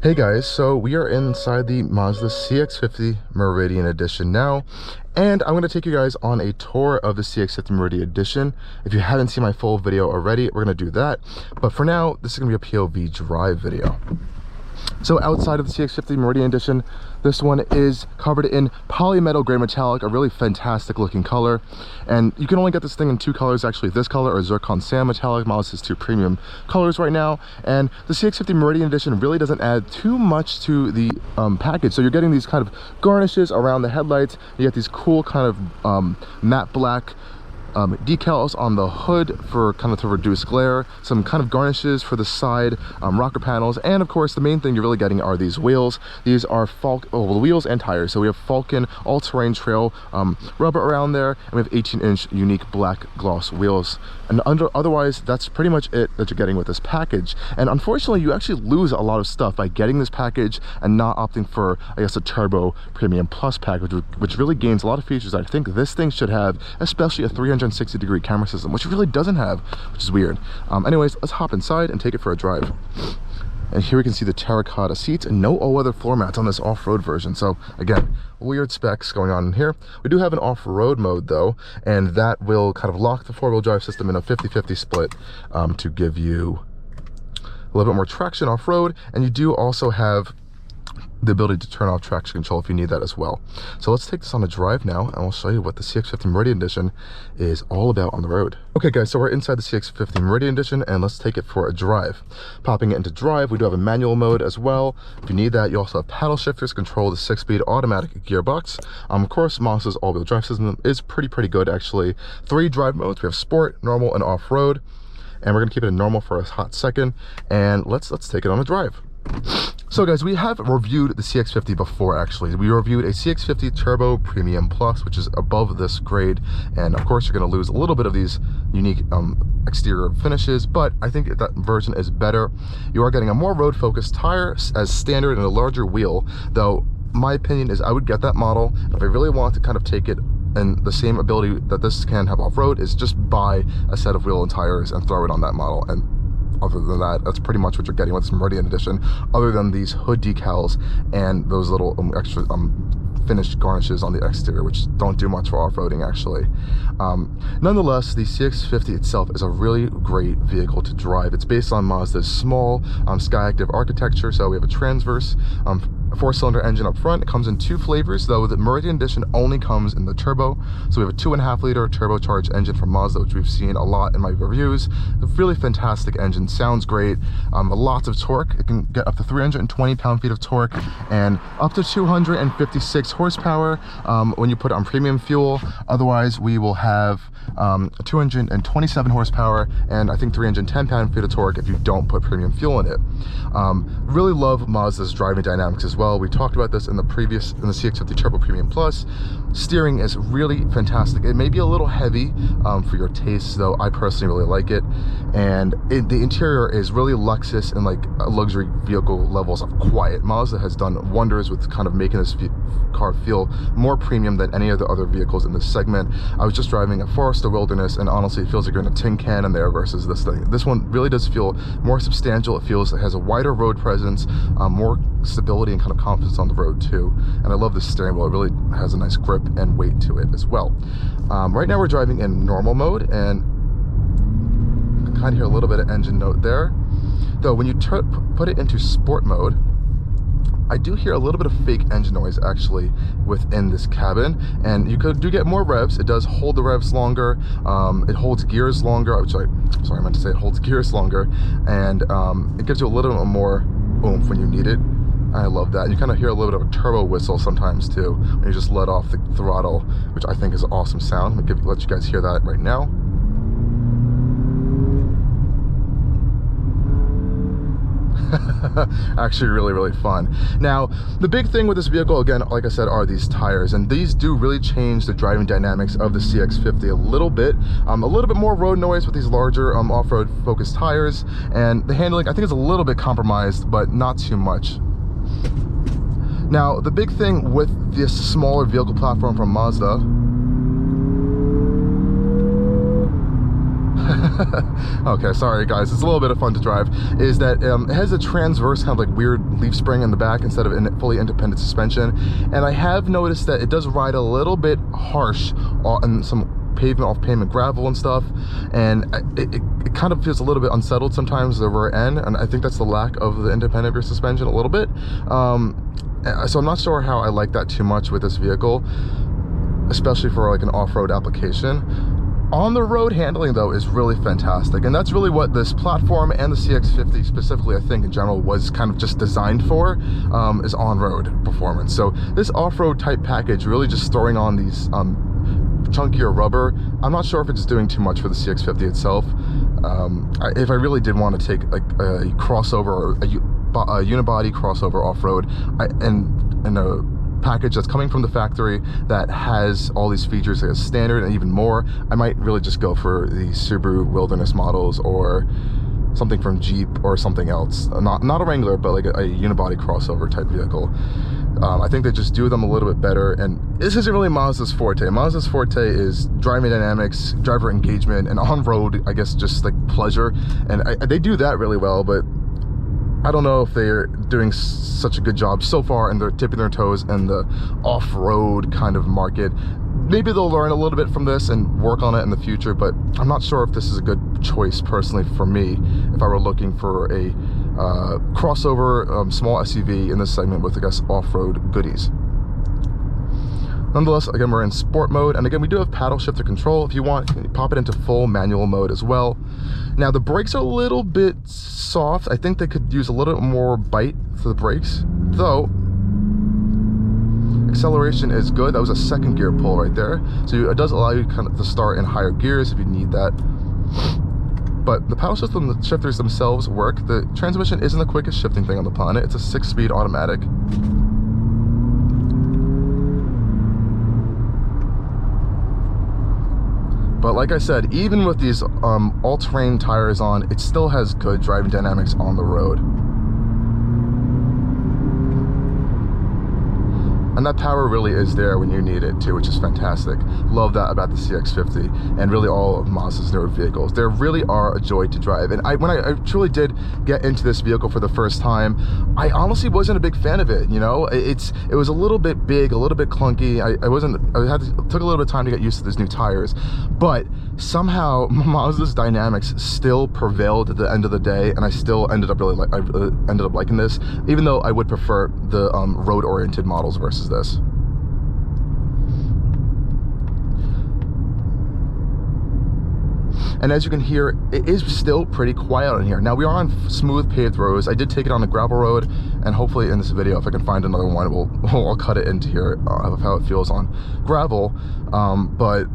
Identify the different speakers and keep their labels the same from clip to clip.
Speaker 1: Hey guys, so we are inside the Mazda CX-50 Meridian Edition now, and I'm going to take you guys on a tour of the CX-50 Meridian Edition. If you haven't seen my full video already, we're going to do that, but for now, this is going to be a POV drive video. So outside of the CX-50 Meridian Edition, this one is covered in Polymetal Gray metallic, a really fantastic looking color. And you can only get this thing in two colors, actually, this color or Zircon Sand metallic. Mazda's two premium colors right now. And the CX-50 Meridian Edition really doesn't add too much to the package. So you're getting these kind of garnishes around the headlights. You get these cool kind of matte black decals on the hood for kind of to reduce glare, some kind of garnishes for the side rocker panels, and of course the main thing you're really getting are these wheels. These are wheels and tires. So we have Falcon all-terrain trail rubber around there, and we have 18-inch unique black gloss wheels. And otherwise, that's pretty much it that you're getting with this package. And unfortunately, you actually lose a lot of stuff by getting this package and not opting for, I guess, a Turbo Premium Plus package, which really gains a lot of features I think this thing should have, especially a 360-degree camera system, which it really doesn't have, which is weird. Anyways, let's hop inside and take it for a drive. And here we can see the Terracotta seats and no all-weather floor mats on this off-road version. So again, weird specs going on in here. We do have an off-road mode though, and that will kind of lock the four-wheel drive system in a 50-50 split to give you a little bit more traction off-road. And you do also have the ability to turn off traction control if you need that as well. So let's take this on a drive now, and I'll show you what the CX-50 Meridian Edition is all about on the road. Okay guys, so we're inside the CX-50 Meridian Edition, and let's take it for a drive. Popping it into drive, we do have a manual mode as well. If you need that, you also have paddle shifters, control the 6-speed automatic gearbox. Of course, Mazda's all-wheel drive system is pretty good actually. 3 drive modes. We have sport, normal, and off-road, and we're gonna keep it in normal for a hot second, and let's take it on a drive. So guys, we have reviewed the CX-50 before actually. We reviewed a CX-50 Turbo Premium Plus, which is above this grade, and of course you're going to lose a little bit of these unique exterior finishes, but I think that version is better. You are getting a more road focused tire as standard and a larger wheel, though my opinion is I would get that model if I really want to kind of take it, and the same ability that this can have off-road is just buy a set of wheel and tires and throw it on that model. And other than that, that's pretty much what you're getting with this Meridian Edition, other than these hood decals and those little extra finished garnishes on the exterior, which don't do much for off-roading actually. Nonetheless, the CX-50 itself is a really great vehicle to drive. It's based on Mazda's small Skyactiv architecture, so we have a transverse 4-cylinder engine up front. It comes in 2 flavors, though the Meridian Edition only comes in the turbo. So we have a 2.5-liter turbocharged engine from Mazda, which we've seen a lot in my reviews. A really fantastic engine, sounds great, lots of torque. It can get up to 320 pound-feet of torque and up to 256 horsepower when you put it on premium fuel. Otherwise, we will have 227 horsepower and I think 310 pound-feet of torque if you don't put premium fuel in it. Really love Mazda's driving dynamics as well. We talked about this in the CX-50 Turbo Premium Plus. Steering is really fantastic. It may be a little heavy for your tastes, though I personally really like it. And the interior is really Lexus and like luxury vehicle levels of quiet. Mazda has done wonders with kind of making this car feel more premium than any of the other vehicles in this segment. I was just driving a Forester Wilderness, and honestly it feels like you're in a tin can in there versus this thing. This one really does feel more substantial. It feels it has a wider road presence, more stability and kind of confidence on the road too. And I love this steering wheel. It really has a nice grip and weight to it as well. Right now we're driving in normal mode, and you can kind of hear a little bit of engine note there. Though when you put it into sport mode, I do hear a little bit of fake engine noise actually within this cabin, and you do get more revs. It does hold the revs longer. It holds gears longer. I meant to say it holds gears longer, and it gives you a little bit more oomph when you need it. I love that. And you kind of hear a little bit of a turbo whistle sometimes too when you just let off the throttle, which I think is an awesome sound. I'm gonna let you guys hear that right now. Actually really fun. Now the big thing with this vehicle, again, like I said, are these tires, and these do really change the driving dynamics of the CX-50 a little bit. A little bit more road noise with these larger off-road focused tires, and the handling I think is a little bit compromised, but not too much. Now the big thing with this smaller vehicle platform from Mazda Okay, sorry guys, it's a little bit of fun to drive, is that it has a transverse kind of like weird leaf spring in the back instead of a fully independent suspension. And I have noticed that it does ride a little bit harsh on some off pavement gravel and stuff, and it kind of feels a little bit unsettled sometimes the rear end, and I think that's the lack of the independent rear suspension a little bit. So I'm not sure how I like that too much with this vehicle, especially for like an off-road application. On the road handling though is really fantastic, and that's really what this platform and the CX-50 specifically, I think in general, was kind of just designed for, is on-road performance. So this off-road type package really just throwing on these chunkier rubber, I'm not sure if it's doing too much for the CX-50 itself. If I really did want to take like a crossover or a unibody crossover off-road, and a package that's coming from the factory that has all these features as standard and even more, I might really just go for the Subaru Wilderness models or something from Jeep or something else. Not a Wrangler, but like a unibody crossover type vehicle. I think they just do them a little bit better, and this isn't really Mazda's forte. Mazda's forte is driving dynamics, driver engagement, and on-road, I guess, just like pleasure, and they do that really well, but I don't know if they're doing such a good job so far, and they're tipping their toes in the off-road kind of market. Maybe they'll learn a little bit from this and work on it in the future, but I'm not sure if this is a good choice personally for me if I were looking for a crossover small SUV in this segment with, I guess, off-road goodies. Nonetheless, again, we're in sport mode, and again, we do have paddle shifter control. If you want, you can pop it into full manual mode as well. Now, the brakes are a little bit soft. I think they could use a little bit more bite for the brakes, though. Acceleration is good. That was a second gear pull right there, so it does allow you kind of to start in higher gears if you need that. But the paddle shifters themselves work. The transmission isn't the quickest shifting thing on the planet. It's a 6-speed automatic. But like I said, even with these all-terrain tires on, it still has good driving dynamics on the road. And that power really is there when you need it too, which is fantastic. Love that about the CX-50 and really all of Mazda's newer vehicles. They really are a joy to drive. And when I truly did get into this vehicle for the first time, I honestly wasn't a big fan of it. You know, it was a little bit big, a little bit clunky. It took a little bit of time to get used to these new tires, but somehow Mazda's dynamics still prevailed at the end of the day, and I still ended up liking this, even though I would prefer the road-oriented models versus this. And as you can hear, it is still pretty quiet in here. Now, we are on smooth paved roads. I did take it on a gravel road, and hopefully in this video, if I can find another one, I'll cut it into here of how it feels on gravel. But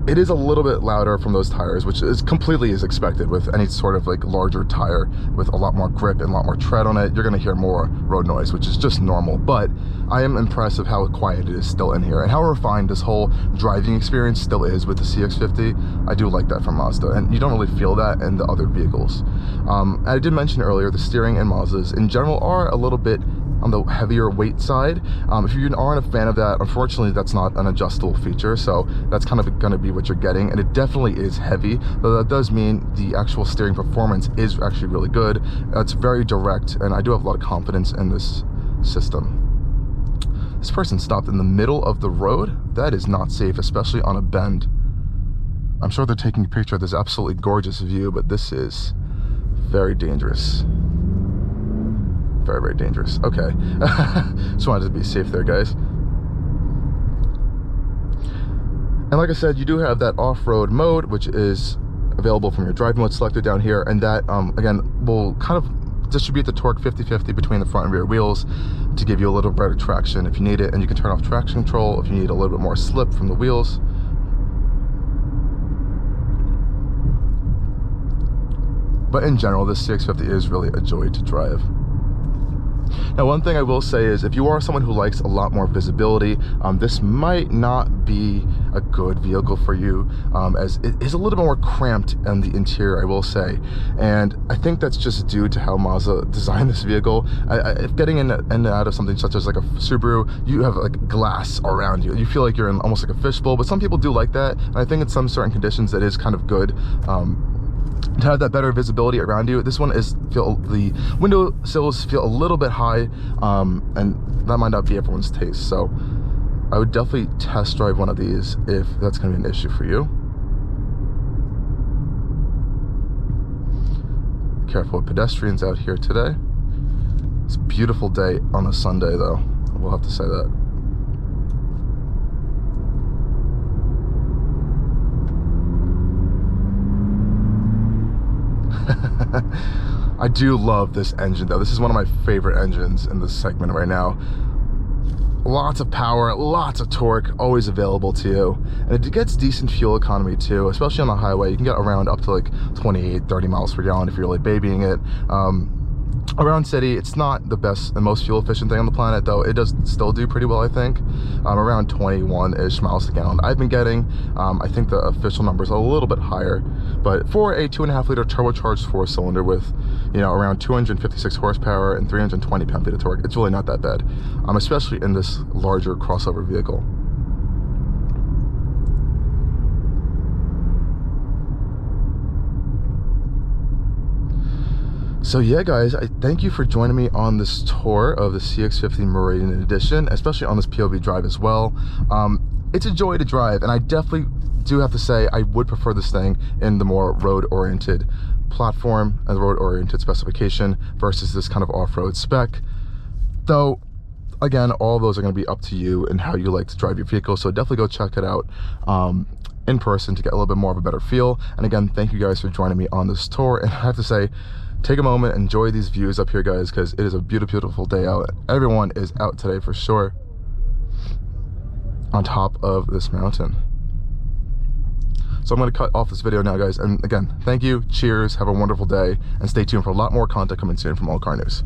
Speaker 1: it is a little bit louder from those tires, which is completely as expected with any sort of like larger tire with a lot more grip and a lot more tread on it. You're gonna hear more road noise, which is just normal, but I am impressed with how quiet it is still in here and how refined this whole driving experience still is with the CX-50. I do like that from Mazda, and you don't really feel that in the other vehicles. I did mention earlier, the steering in Mazdas in general are a little bit on the heavier weight side. If you aren't a fan of that, unfortunately that's not an adjustable feature, so that's kind of going to be what you're getting, and it definitely is heavy, though that does mean the actual steering performance is actually really good. It's very direct, and I do have a lot of confidence in this system. This person stopped in the middle of the road. That is not safe, especially on a bend. I'm sure they're taking a picture of this absolutely gorgeous view, but this is very dangerous. Very, very dangerous. Okay. Just wanted to be safe there, guys. And like I said, you do have that off-road mode, which is available from your drive mode selector down here, and that again will kind of distribute the torque 50-50 between the front and rear wheels to give you a little better traction if you need it, and you can turn off traction control if you need a little bit more slip from the wheels. But in general, this CX-50 is really a joy to drive. Now, one thing I will say is if you are someone who likes a lot more visibility, this might not be a good vehicle for you, as it is a little bit more cramped in the interior, I will say. And I think that's just due to how Mazda designed this vehicle. If getting in and out of something such as like a Subaru, you have like glass around you. You feel like you're in almost like a fishbowl, but some people do like that. And I think in some certain conditions that is kind of good. to have that better visibility around you. This one the window sills feel a little bit high, and that might not be everyone's taste. So I would definitely test drive one of these if that's going to be an issue for you. Careful with pedestrians out here today. It's a beautiful day on a Sunday though, we'll have to say that. I do love this engine though. This is one of my favorite engines in this segment right now. Lots of power, lots of torque, always available to you. And it gets decent fuel economy too, especially on the highway. You can get around up to like 28, 30 miles per gallon if you're really babying it. Around city, it's not the best and most fuel efficient thing on the planet, though it does still do pretty well, I think. Around 21-ish miles per gallon I've been getting. I think the official number is a little bit higher, but for a 2.5 liter turbocharged 4-cylinder with, you know, around 256 horsepower and 320 pound-feet of torque, it's really not that bad, especially in this larger crossover vehicle. So yeah, guys, I thank you for joining me on this tour of the CX-50 Meridian Edition, especially on this POV drive as well. It's a joy to drive, and I definitely do have to say I would prefer this thing in the more road-oriented platform and road-oriented specification versus this kind of off-road spec. Though, again, all those are going to be up to you and how you like to drive your vehicle, so definitely go check it out in person to get a little bit more of a better feel. And again, thank you guys for joining me on this tour, and I have to say, take a moment, enjoy these views up here, guys, because it is a beautiful, beautiful day out. Everyone is out today for sure on top of this mountain. So I'm going to cut off this video now, guys, and again, thank you, cheers, have a wonderful day, and stay tuned for a lot more content coming soon from Allcarnews.